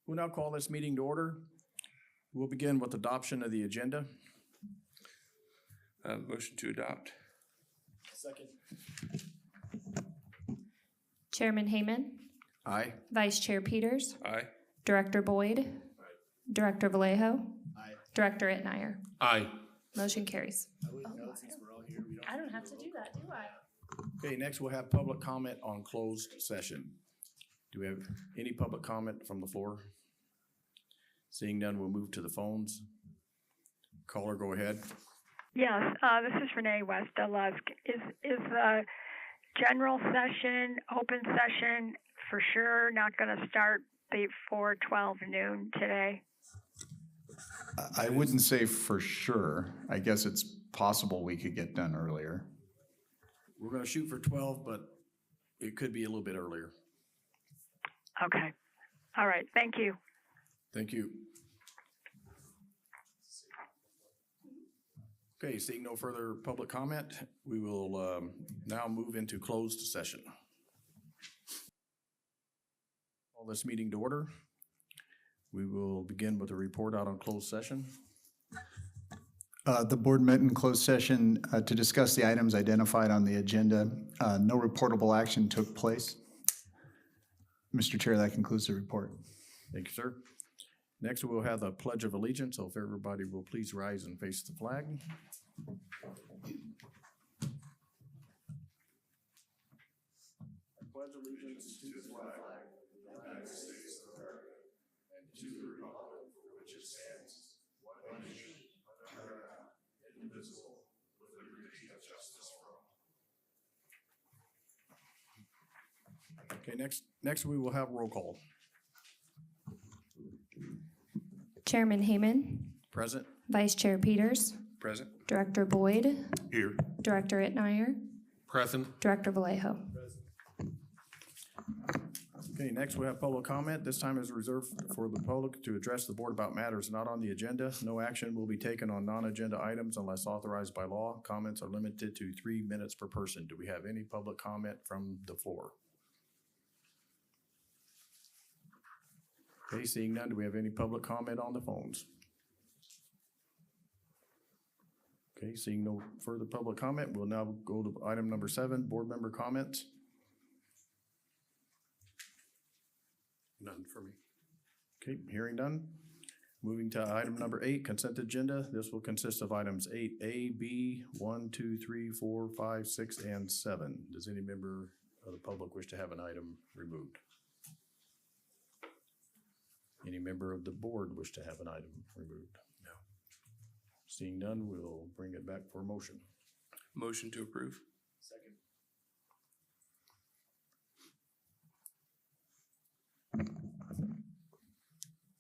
We'll now call this meeting to order. We'll begin with adoption of the agenda. Motion to adopt. Second. Chairman Hayman, Aye. Vice Chair Peters, Aye. Director Boyd, Director Vallejo, Director Itmeyer. Aye. Motion carries. I I don't have to do that, do I? Okay, next we'll have public comment on closed session. Do we have any public comment from the floor? Seeing none, we'll move to the phones. Caller, go ahead. Yes, this is Renee West Lusk. Is the general session, open session, for sure not going to start before 12 noon today? I wouldn't say for sure. I guess it's possible we could get done earlier. We're gonna shoot for 12, but it could be a little bit earlier. Okay. All right. Thank you. Thank you. Okay, seeing no further public comment, we will now move into closed session. Call this meeting to order. We will begin with a report out on closed session. The board met in closed session to discuss the items identified on the agenda. No reportable action took place. Mr. Chair, that concludes the report. Thank you, sir. Next, we'll have the Pledge of Allegiance, so if everybody will please rise and face the flag. I pledge allegiance to the flag of the United States of America and to the republic for which it stands, one nation, under God, indivisible, with liberty and justice for all. Okay, next we will have roll call. Chairman Hayman, Present. Vice Chair Peters, Present. Director Boyd, Here. Director Itmeyer, Present. Director Vallejo. Okay, next we have public comment. This time is reserved for the public to address the board about matters not on the agenda. No action will be taken on non-agenda items unless authorized by law. Comments are limited to 3 minutes per person. Do we have any public comment from the floor? Okay, seeing none, do we have any public comment on the phones? Okay, seeing no further public comment, we'll now go to item number 7, board member comments. None for me. Okay, hearing none. Moving to item number 8, consent agenda. This will consist of items 8A, B, 1, 2, 3, 4, 5, 6, and 7. Does any member of the public wish to have an item removed? Any member of the board wish to have an item removed? No. Seeing none, we'll bring it back for a motion. Motion to approve. Second.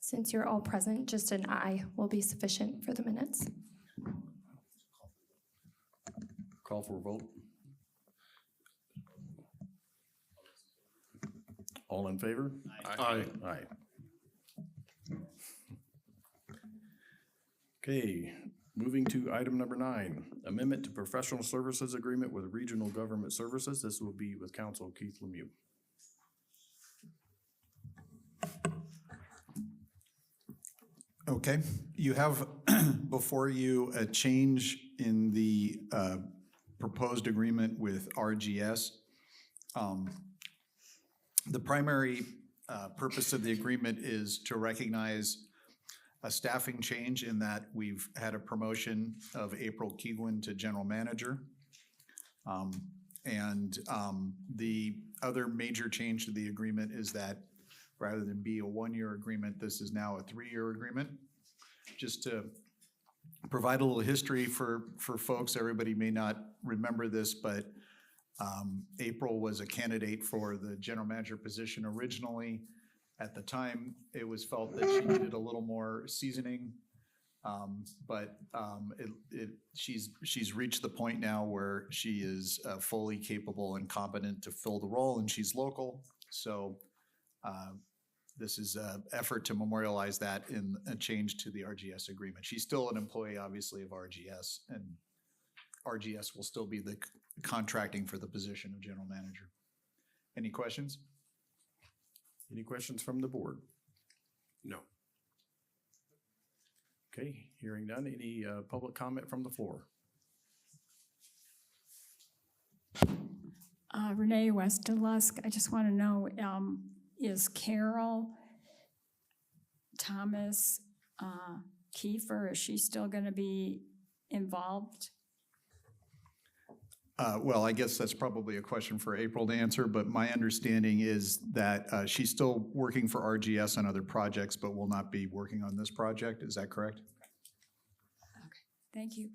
Since you're all present, just an aye will be sufficient for the minutes. Call for a vote. All in favor? Aye. Aye. Okay, moving to item number 9, amendment to professional services agreement with Regional Government Services. This will be with Council Keith Lemieux. Okay, you have before you a change in the proposed agreement with RGS. The primary purpose of the agreement is to recognize a staffing change in that we've had a promotion of April Keegwin to general manager. The other major change to the agreement is that rather than be a 1-year agreement, this is now a 3-year agreement. Just to provide a little history for folks, everybody may not remember this, but April was a candidate for the general manager position originally. At the time, it was felt that she needed a little more seasoning, but she's reached the point now where she is fully capable and competent to fill the role, and she's local. So this is an effort to memorialize that in a change to the RGS agreement. She's still an employee, obviously, of RGS, and RGS will still be the contracting for the position of general manager. Any questions? Any questions from the board? No. Okay, hearing none. Any public comment from the floor? Renee West of Lusk, I just want to know, is Carol Thomas Kiefer, is she still going to be involved? Well, I guess that's probably a question for April to answer, but my understanding is that she's still working for RGS on other projects, but will not be working on this project. Is that correct? Thank you.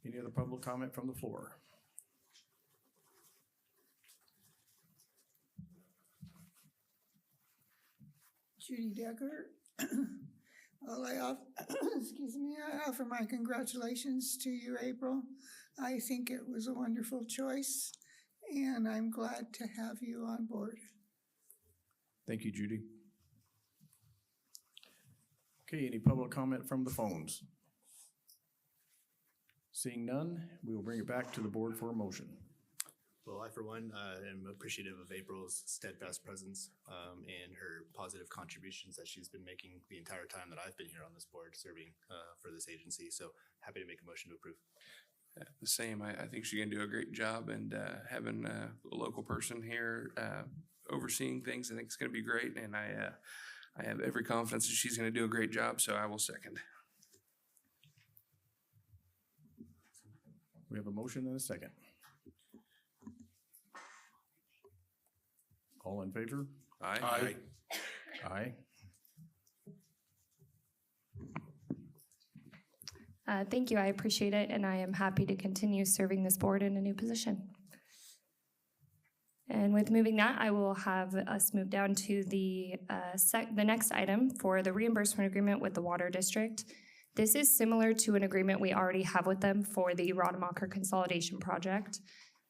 Any other public comment from the floor? Judy Decker. Well, excuse me, I offer my congratulations to you, April. I think it was a wonderful choice, and I'm glad to have you on board. Thank you, Judy. Okay, any public comment from the phones? Seeing none, we will bring it back to the board for a motion. Well, I, for one, am appreciative of April's steadfast presence and her positive contributions that she's been making the entire time that I've been here on this board serving for this agency. So happy to make a motion to approve. The same. I think she's going to do a great job, and having a local person here overseeing things, I think it's going to be great. And I have every confidence that she's going to do a great job, so I will second. We have a motion and a second. All in favor? Aye. Aye. Thank you, I appreciate it, and I am happy to continue serving this board in a new position. And with moving that, I will have us move down to the next item for the reimbursement agreement with the Water District. This is similar to an agreement we already have with them for the Rademacher Consolidation Project.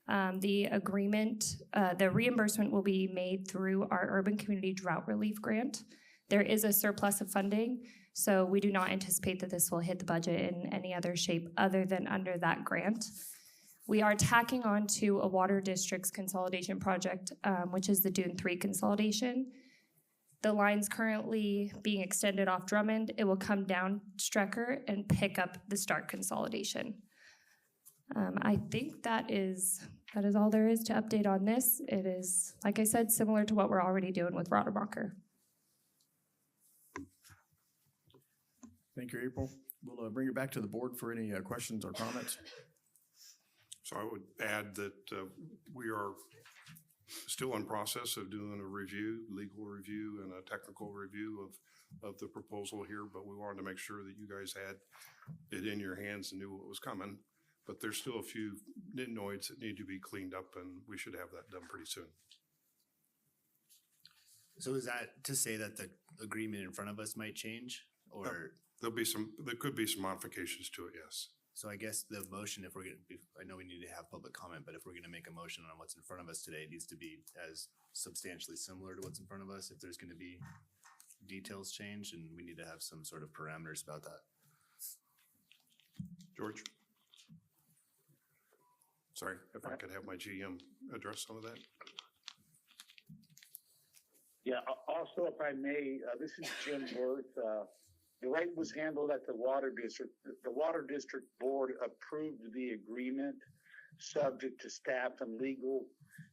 The reimbursement will be made through our Urban Community Drought Relief Grant. There is a surplus of funding, so we do not anticipate that this will hit the budget in any other shape other than under that grant. We are tacking on to a Water District's consolidation project, which is the Dune 3 consolidation. The line's currently being extended off Drummond. It will come down Strecker and pick up the Stark consolidation. I think that is all there is to update on this. It is, like I said, similar to what we're already doing with Rademacher. Thank you, April. We'll bring it back to the board for any questions or comments. So I would add that we are still in process of doing a review, legal review and a technical review of the proposal here, but we wanted to make sure that you guys had it in your hands and knew what was coming. But there's still a few nitnoids that need to be cleaned up, and we should have that done pretty soon. So is that to say that the agreement in front of us might change, or? There could be some modifications to it, yes. So I guess the motion, if we're going to, I know we need to have public comment, but if we're going to make a motion on what's in front of us today, it needs to be as substantially similar to what's in front of us. If there's going to be details change, and we need to have some sort of parameters about that. George? Sorry, if I could have my GM address some of that. Yeah, also, if I may, this is Jim Worth. The way it was handled at the Water District, the Water District Board approved the agreement subject to staff and legal,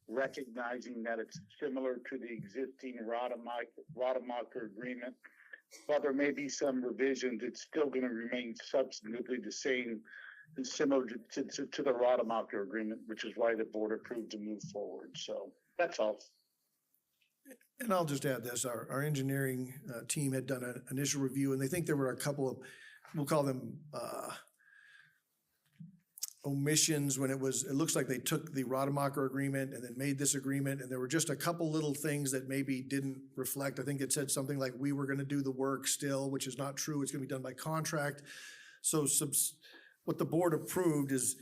recognizing that it's similar to the existing Rademacher agreement. While there may be some revisions, it's still going to remain substantively the same, similar to the Rademacher agreement, which is why the board approved to move forward. So that's all. And I'll just add this, our engineering team had done an initial review, and they think there were a couple of, we'll call them omissions when it looks like they took the Rademacher agreement and then made this agreement, and there were just a couple little things that maybe didn't reflect. I think it said something like we were gonna do the work still, which is not true. It's gonna be done by contract. So what the board approved is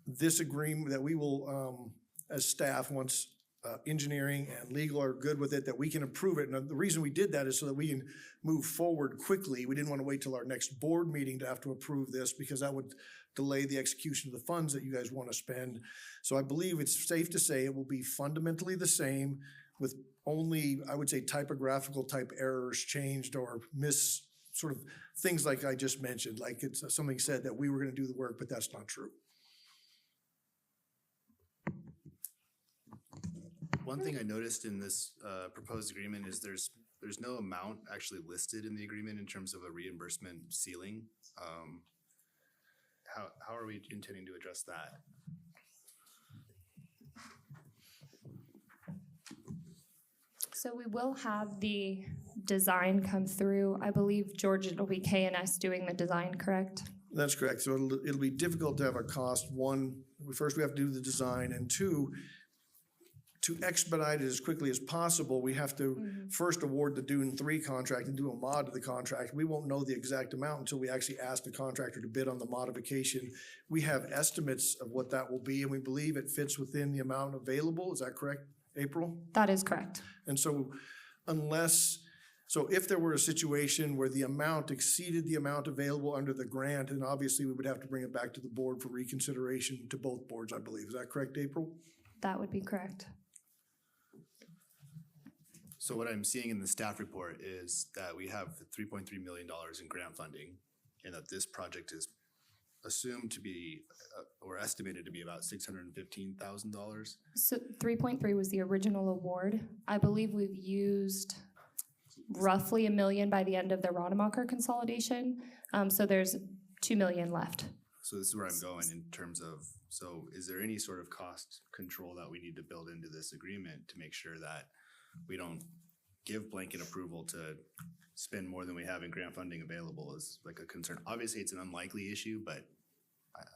this agreement that we will, as staff, once engineering and legal are good with it, that we can approve it. And the reason we did that is so that we can move forward quickly. We didn't want to wait till our next board meeting to have to approve this, because that would delay the execution of the funds that you guys want to spend. So I believe it's safe to say it will be fundamentally the same with only, I would say, typographical type errors changed or sort of things like I just mentioned, like it's something said that we were going to do the work, but that's not true. One thing I noticed in this proposed agreement is there's no amount actually listed in the agreement in terms of a reimbursement ceiling. How are we intending to address that? So we will have the design come through. I believe, George, it'll be K&S doing the design, correct? That's correct. So it'll be difficult to have a cost. One, first we have to do the design, and two, to expedite it as quickly as possible, we have to first award the Dune 3 contract and do a mod to the contract. We won't know the exact amount until we actually ask the contractor to bid on the modification. We have estimates of what that will be, and we believe it fits within the amount available. Is that correct, April? That is correct. And so if there were a situation where the amount exceeded the amount available under the grant, then obviously we would have to bring it back to the board for reconsideration to both boards, I believe. Is that correct, April? That would be correct. So what I'm seeing in the staff report is that we have $3.3 million in grant funding, and that this project is assumed to be, or estimated to be about $615,000. So 3.3 was the original award. I believe we've used roughly $1 million by the end of the Rademacher consolidation. So there's $2 million left. So this is where I'm going in terms of, so is there any sort of cost control that we need to build into this agreement to make sure that we don't give blanket approval to spend more than we have in grant funding available is like a concern. Obviously, it's an unlikely issue, but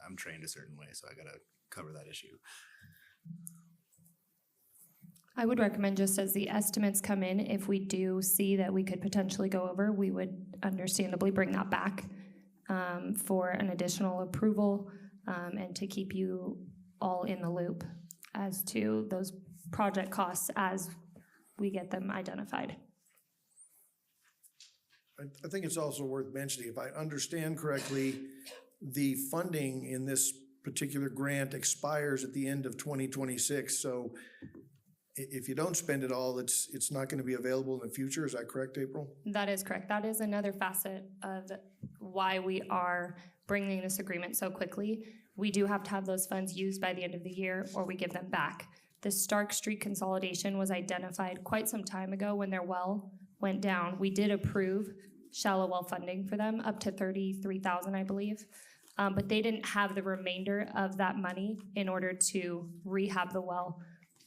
I'm trained a certain way, so I gotta cover that issue. I would recommend, just as the estimates come in, if we do see that we could potentially go over, we would understandably bring that back for an additional approval and to keep you all in the loop as to those project costs as we get them identified. I think it's also worth mentioning, if I understand correctly, the funding in this particular grant expires at the end of 2026. So if you don't spend it all, it's not going to be available in the future. Is that correct, April? That is correct. That is another facet of why we are bringing this agreement so quickly. We do have to have those funds used by the end of the year, or we give them back. The Stark Street consolidation was identified quite some time ago when their well went down. We did approve shallow well funding for them up to $33,000, I believe. But they didn't have the remainder of that money in order to rehab the well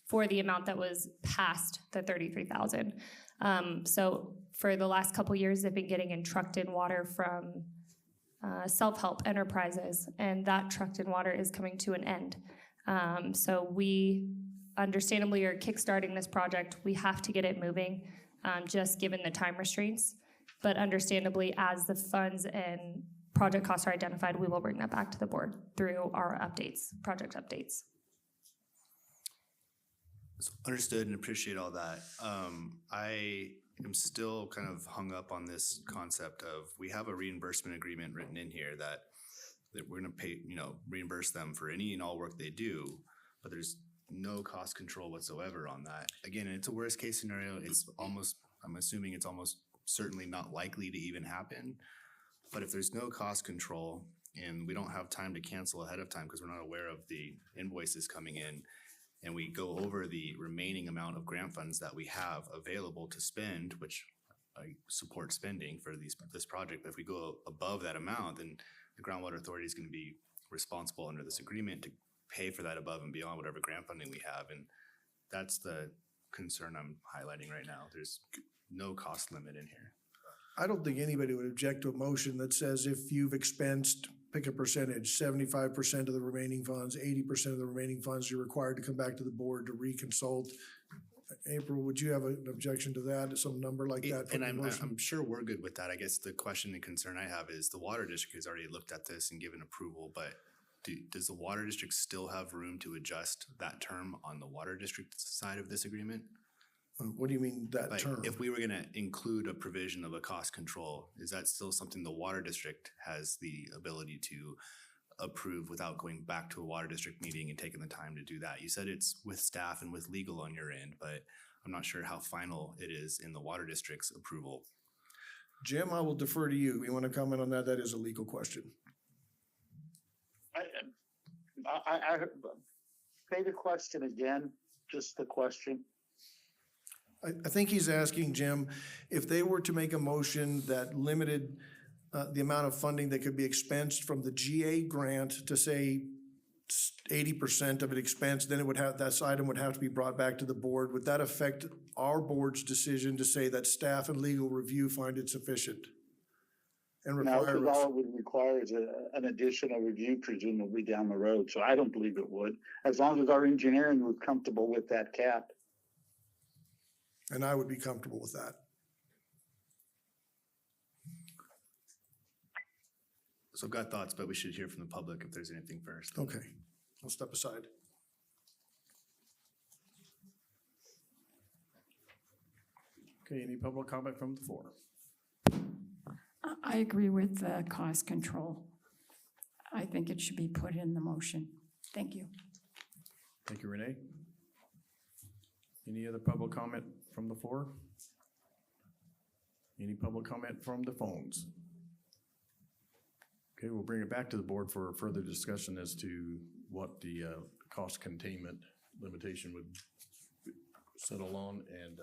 for the amount that was past the $33,000. So for the last couple years, they've been getting in trucked-in water from self-help enterprises, and that trucked-in water is coming to an end. So we understandably are kickstarting this project. We have to get it moving, just given the time restraints. But understandably, as the funds and project costs are identified, we will bring that back to the board through our updates, project updates. Understood and appreciate all that. I am still kind of hung up on this concept of, we have a reimbursement agreement written in here that we're gonna pay, reimburse them for any and all work they do, but there's no cost control whatsoever on that. Again, it's a worst case scenario. I'm assuming it's almost certainly not likely to even happen. But if there's no cost control and we don't have time to cancel ahead of time because we're not aware of the invoices coming in, and we go over the remaining amount of grant funds that we have available to spend, which I support spending for this project, but if we go above that amount, then the Groundwater Authority is going to be responsible under this agreement to pay for that above and beyond whatever grant funding we have. And that's the concern I'm highlighting right now. There's no cost limit in here. I don't think anybody would object to a motion that says if you've expensed, pick a percentage, 75% of the remaining funds, 80% of the remaining funds, you're required to come back to the board to reconsult. April, would you have an objection to that, some number like that? And I'm sure we're good with that. I guess the question and concern I have is the water district has already looked at this and given approval, but does the water district still have room to adjust that term on the water district side of this agreement? What do you mean that term? If we were going to include a provision of a cost control, is that still something the water district has the ability to approve without going back to a water district meeting and taking the time to do that? You said it's with staff and with legal on your end, but I'm not sure how final it is in the water district's approval. Jim, I will defer to you. You want to comment on that? That is a legal question. I say the question again, just the question. I think he's asking, Jim, if they were to make a motion that limited the amount of funding that could be expensed from the GA grant to say 80% of it expensed, then it would have, that item would have to be brought back to the board. Would that affect our board's decision to say that staff and legal review find it sufficient? And Now, require because us? all it would require is an additional review presumably down the road, so I don't believe it would, as long as our engineering was comfortable with that cap. And I would be comfortable with that. So I've got thoughts, but we should hear from the public if there's anything first. Okay, I'll step aside. Okay, any public comment from the floor? I agree with the cost control. I think it should be put in the motion. Thank you. Thank you, Renee. Any other public comment from the floor? Any public comment from the phones? Okay, we'll bring it back to the board for further discussion as to what the cost containment limitation would settle on, and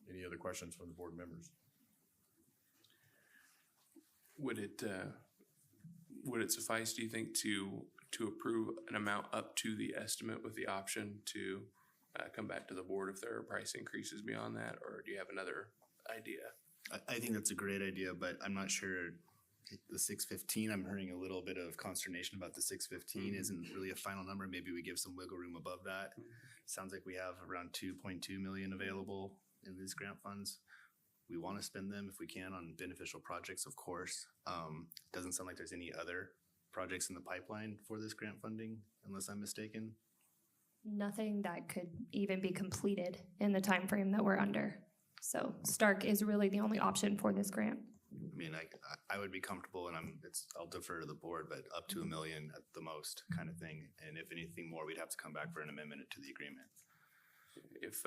any other questions from the board members. Would it suffice, do you think, to approve an amount up to the estimate with the option to come back to the board if there are price increases beyond that, or do you have another idea? I think that's a great idea, but I'm not sure the 615, I'm hearing a little bit of consternation about the 615 isn't really a final number. Maybe we give some wiggle room above that. Sounds like we have around 2.2 million available in these grant funds. We want to spend them if we can on beneficial projects, of course. Doesn't sound like there's any other projects in the pipeline for this grant funding, unless I'm mistaken. Nothing that could even be completed in the time frame that we're under. So Stark is really the only option for this grant. I mean, I would be comfortable, and I'll defer to the board, but up to $1 million at the most, kind of thing. And if anything more, we'd have to come back for an amendment to the agreement. If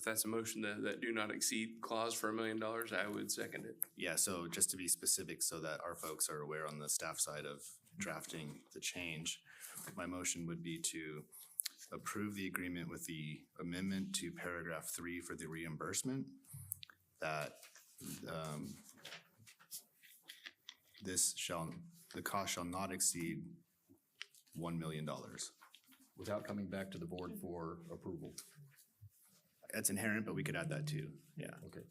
that's a motion that do not exceed clause for $1 million, I would second it. Yeah, so just to be specific so that our folks are aware on the staff side of drafting the change, my motion would be to approve the agreement with the amendment to paragraph 3 for the reimbursement, that the cost shall not exceed $1 million. Without coming back to the board for approval. That's inherent, but we could add that too, yeah. Okay.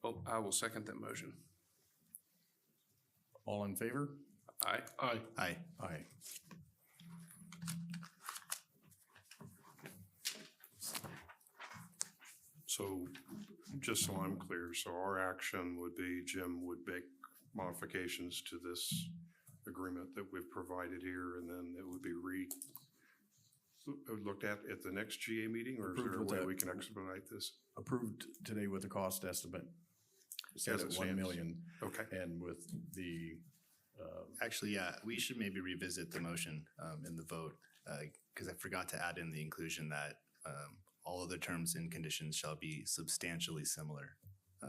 Well, I will second that motion. All in favor? Aye. Aye. Aye. Aye. So just so I'm clear, so our action would be Jim would make modifications to this agreement that we've provided here, and then it would be looked at the next GA meeting, or is there a Approved with way that. we can expedite this? Approved today with the cost estimate. Set As at it 1 stands. million, Okay. and with the, Actually, yeah, we should maybe revisit the motion in the vote, because I forgot to add in the inclusion that all other terms and conditions shall be substantially similar,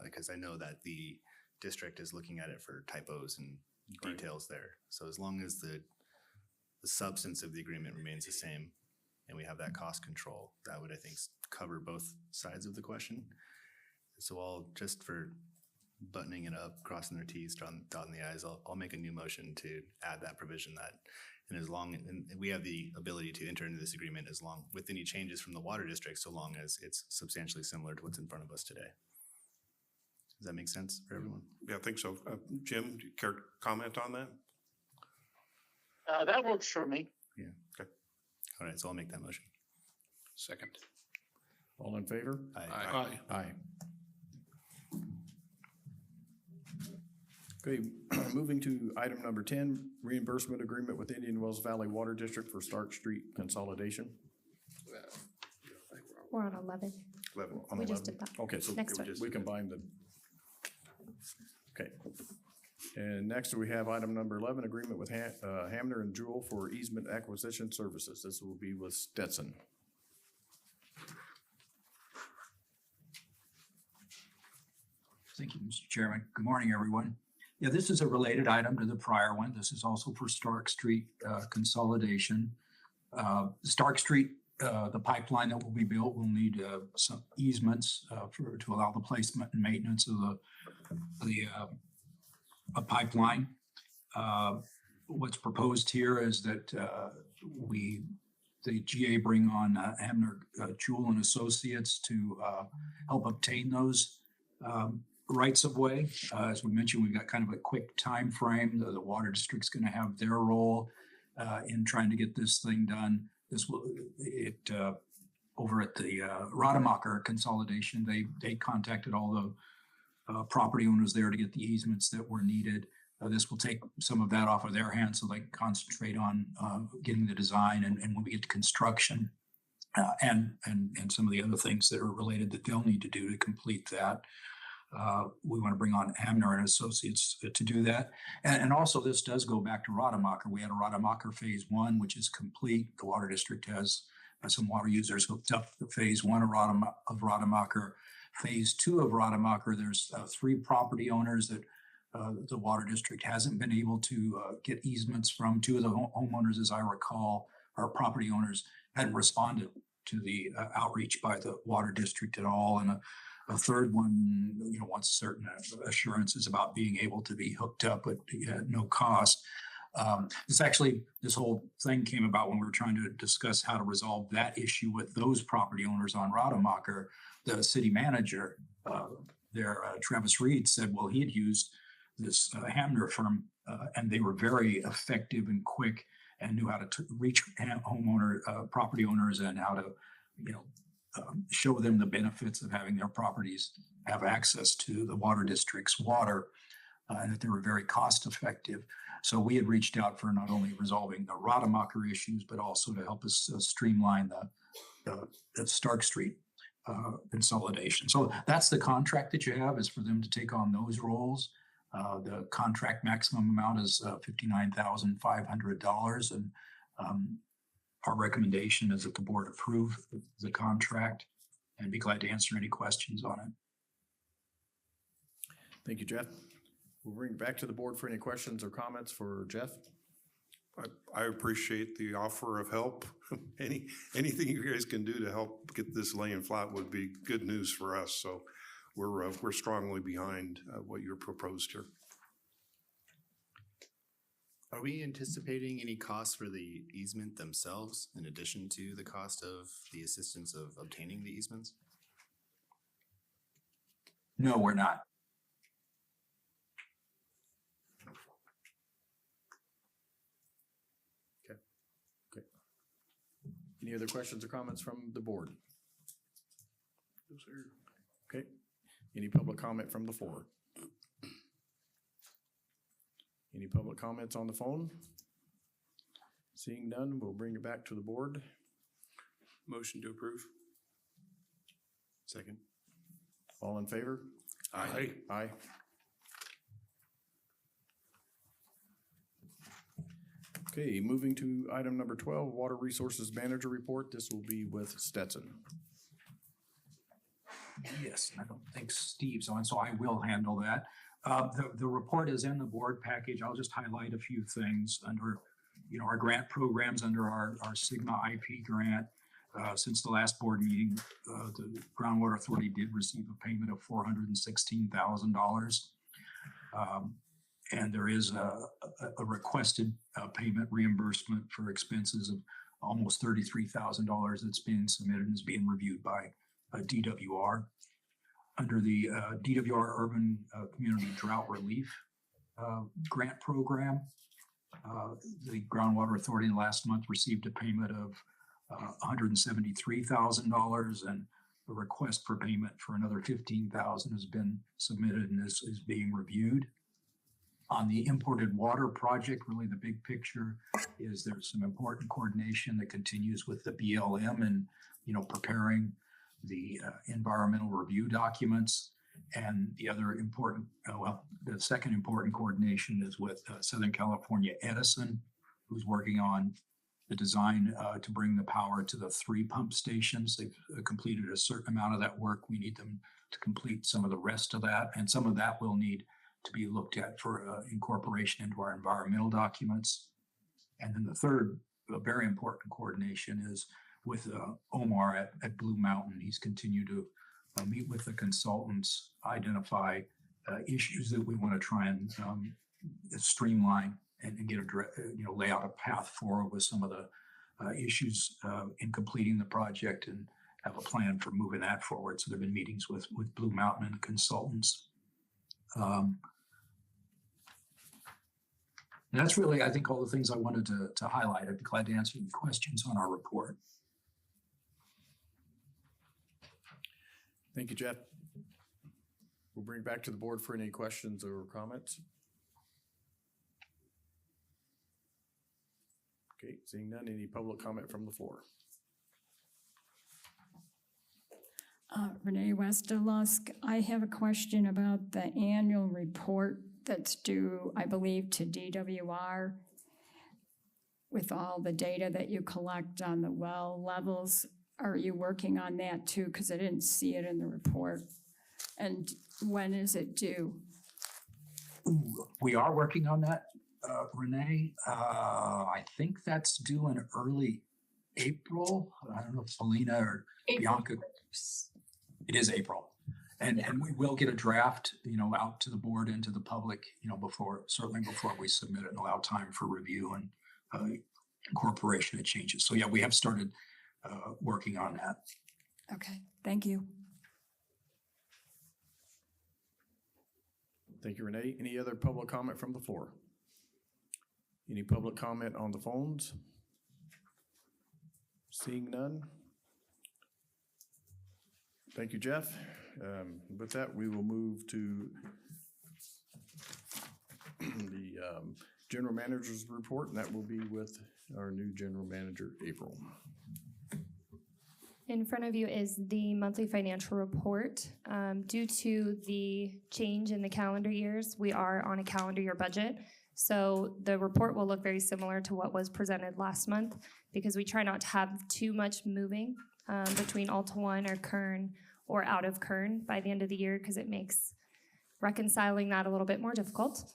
because I know that the district is looking at it for typos and details there. So as long as the substance of the agreement remains the same and we have that cost control, that would, I think, cover both sides of the question. So I'll, just for buttoning it up, crossing their T's, dotting the I's, I'll make a new motion to add that provision that, and we have the ability to enter into this agreement as long, with any changes from the water district, so long as it's substantially similar to what's in front of us today. Does that make sense for everyone? Yeah, I think so. Jim, do you care to comment on that? That works for me. Yeah. Okay. All right, so I'll make that motion. Second. all in favor? Aye. Aye. Okay, moving to item number 10, reimbursement agreement with Indian Wells Valley Water District for Stark Street consolidation. We're on 11. 11. On We just 11. did that. Okay, so Next one. we combined the, okay. And next we have item number 11, agreement with Hamner and Jewell for easement acquisition services. This will be with Stetson. Thank you, Mr. Chairman. Good morning, everyone. Yeah, this is a related item to the prior one. This is also for Stark Street consolidation. Stark Street, the pipeline that will be built will need some easements to allow the placement and maintenance of a pipeline. What's proposed here is that the GA bring on Hamner, Jewell and Associates to help obtain those rights of way. As we mentioned, we've got kind of a quick time frame. The water district's going to have their role in trying to get this thing done. Over at the Rademacher consolidation, they contacted all the property owners there to get the easements that were needed. This will take some of that off of their hands so they can concentrate on getting the design and when we get to construction and some of the other things that are related that they'll need to do to complete that. We want to bring on Hamner and Associates to do that. And also this does go back to Rademacher. We had a Rademacher phase 1, which is complete. The water district has some water users hooked up to phase 1 of Rademacher. Phase 2 of Rademacher, there's 3 property owners that the water district hasn't been able to get easements from. 2 of the homeowners, as I recall, our property owners hadn't responded to the outreach by the water district at all. And a third one, wants certain assurances about being able to be hooked up at no cost. This whole thing came about when we were trying to discuss how to resolve that issue with those property owners on Rademacher. The city manager Travis Reed, said, well, he had used this Hamner firm and they were very effective and quick and knew how to reach property owners and how to, show them the benefits of having their properties have access to the water district's water and that they were very cost effective. So we had reached out for not only resolving the Rademacher issues, but also to help us streamline the Stark Street consolidation. So that's the contract that you have, is for them to take on those roles. The contract maximum amount is $59,500. And our recommendation is that the board approve the contract, and be glad to answer any questions on it. Thank you, Jeff. We'll bring it back to the board for any questions or comments for Jeff. I appreciate the offer of help. Anything you guys can do to help get this laying flat would be good news for us. So we're strongly behind what you're proposed here. Are we anticipating any costs for the easement themselves in addition to the cost of the assistance of obtaining the easements? No, we're not. Okay. Any other questions or comments from the board? No, sir. Okay. Any public comment from the floor? Any public comments on the phone? Seeing none, we'll bring it back to the board. Motion to approve. Second. All in favor? Aye. Aye. Okay, moving to item number 12, Water Resources Manager Report. This will be with Stetson. Yes, I don't think Steve's on, so I will handle that. The report is in the board package. I'll just highlight a few things under, our grant programs under our Sigma IP grant. Since the last board meeting, the Groundwater Authority did receive a payment of $416,000. And there is a requested payment reimbursement for expenses of almost $33,000 that's being submitted and is being reviewed by DWR. Under the DWR Urban Community Drought Relief Grant Program, the Groundwater Authority last month received a payment of $173,000, and a request for payment for another $15,000 has been submitted and is being reviewed. On the imported water project, really the big picture is there's some important coordination that continues with the BLM and, preparing the environmental review documents. And the other important, the second important coordination is with Southern California Edison, who's working on the design to bring the power to the 3 pump stations. They've completed a certain amount of that work. We need them to complete some of the rest of that, and some of that will need to be looked at for incorporation into our environmental documents. And then the third very important coordination is with Omar at Blue Mountain. He's continued to meet with the consultants, identify issues that we want to try and streamline and get lay out a path forward with some of the issues in completing the project and have a plan for moving that forward. So there have been meetings with Blue Mountain and the consultants. And that's really, I think, all the things I wanted to highlight. I'd be glad to answer any questions on our report. Thank you, Jeff. We'll bring it back to the board for any questions or comments. Okay, seeing none, any public comment from the floor? Renee Westerlusk, I have a question about the annual report that's due, I believe, to DWR with all the data that you collect on the well levels. Are you working on that too? Because I didn't see it in the report. And when is it due? We are working on that, Renee. I think that's due in early April. I don't know if Selena or Bianca. It is April. And we will get a draft, out to the board and to the public, certainly before we submit it and allow time for review and incorporation of changes. So yeah, we have started working on that. Okay, thank you. Thank you, Renee. Any other public comment from the floor? Any public comment on the phones? Seeing none. Thank you, Jeff. With that, we will move to the general manager's report, and that will be with our new general manager, April. In front of you is the monthly financial report. Due to the change in the calendar years, we are on a calendar year budget. So the report will look very similar to what was presented last month because we try not to have too much moving between Alta One or Kern or out of Kern by the end of the year because it makes reconciling that a little bit more difficult.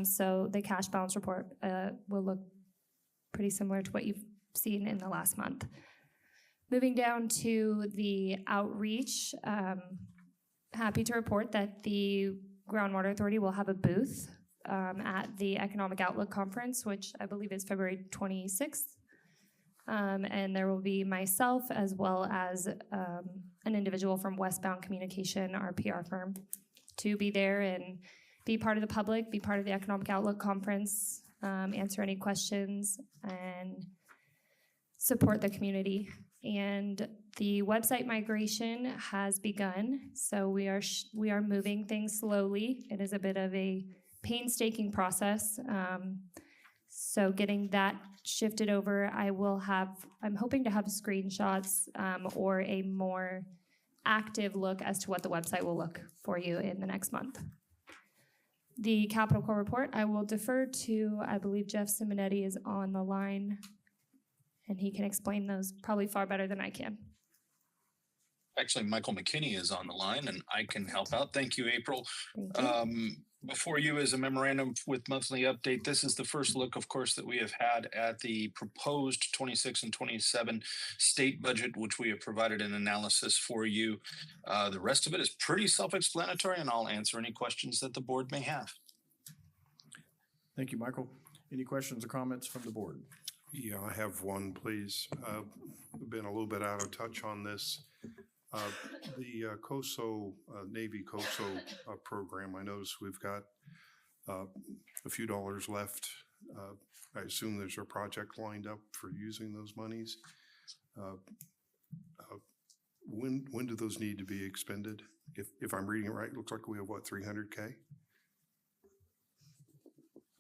So the cash balance report will look pretty similar to what you've seen in the last month. Moving down to the outreach, happy to report that the Groundwater Authority will have a booth at the Economic Outlook Conference, which I believe is February 26th. And there will be myself as well as an individual from Westbound Communication, our PR firm, to be there and be part of the public, be part of the Economic Outlook Conference, answer any questions, and support the community. And the website migration has begun, so we are moving things slowly. It is a bit of a painstaking process. So getting that shifted over, I'm hoping to have screenshots or a more active look as to what the website will look for you in the next month. The Capital Core report, I will defer to, I believe Jeff Simonetti is on the line, and he can explain those probably far better than I can. Actually, Michael McKinney is on the line and I can help out. Thank you, April. Thank you. Before you is a memorandum with monthly update. This is the first look, of course, that we have had at the proposed 26 and 27 state budget, which we have provided an analysis for you. The rest of it is pretty self-explanatory, and I'll answer any questions that the board may have. Thank you, Michael. Any questions or comments from the board? Yeah, I have one, please. I've been a little bit out of touch on this. The COSO, Navy COSO program, I notice we've got a few dollars left. I assume there's a project lined up for using those monies. When do those need to be expended? If I'm reading it right, it looks like we have, what, 300K?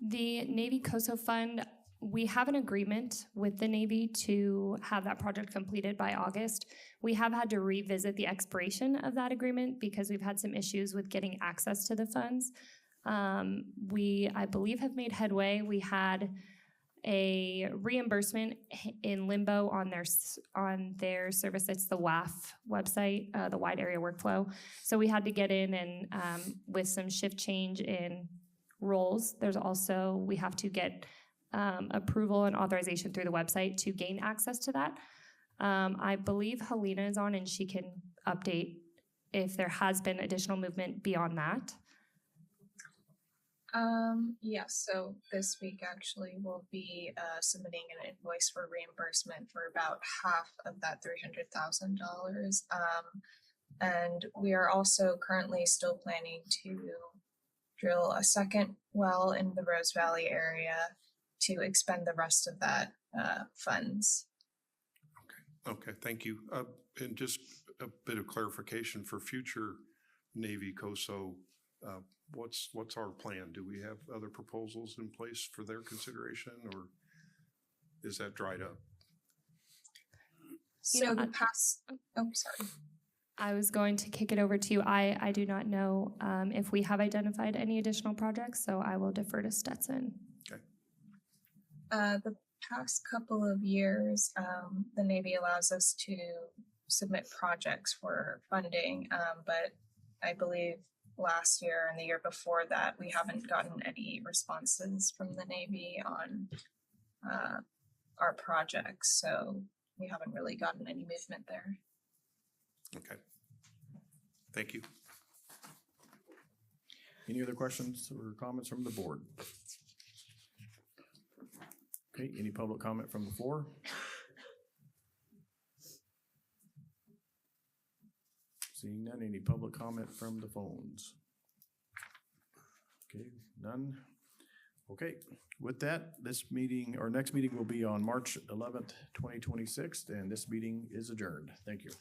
The Navy COSO fund we have an agreement with the Navy to have that project completed by August. We have had to revisit the expiration of that agreement because we've had some issues with getting access to the funds. We, I believe, have made headway. We had a reimbursement in limbo on their service. It's the WAF website, the Wide Area Workflow. So we had to get in and with some shift change in roles. There's also, we have to get approval and authorization through the website to gain access to that. I believe Helena is on and she can update if there has been additional movement beyond that. Yes, so this week actually we'll be submitting an invoice for reimbursement for about half of that $300,000. And we are also currently still planning to drill a second well in the Rose Valley area to expend the rest of that funds. Okay, thank you. And just a bit of clarification for future Navy COSO, what's our plan? Do we have other proposals in place for their consideration, or is that dried up? So the past, oh, sorry. I was going to kick it over to you. I do not know if we have identified any additional projects, so I will defer to Stetson. Okay. The past couple of years, the Navy allows us to submit projects for funding, but I believe last year and the year before that, we haven't gotten any responses from the Navy on our projects, so we haven't really gotten any movement there. Okay. Thank you. Any other questions or comments from the board? Okay, any public comment from the floor? Seeing none, any public comment from the phones? Okay, none. Okay, with that, this meeting, our next meeting will be on March 11th, 2026, and this meeting is adjourned. Thank you.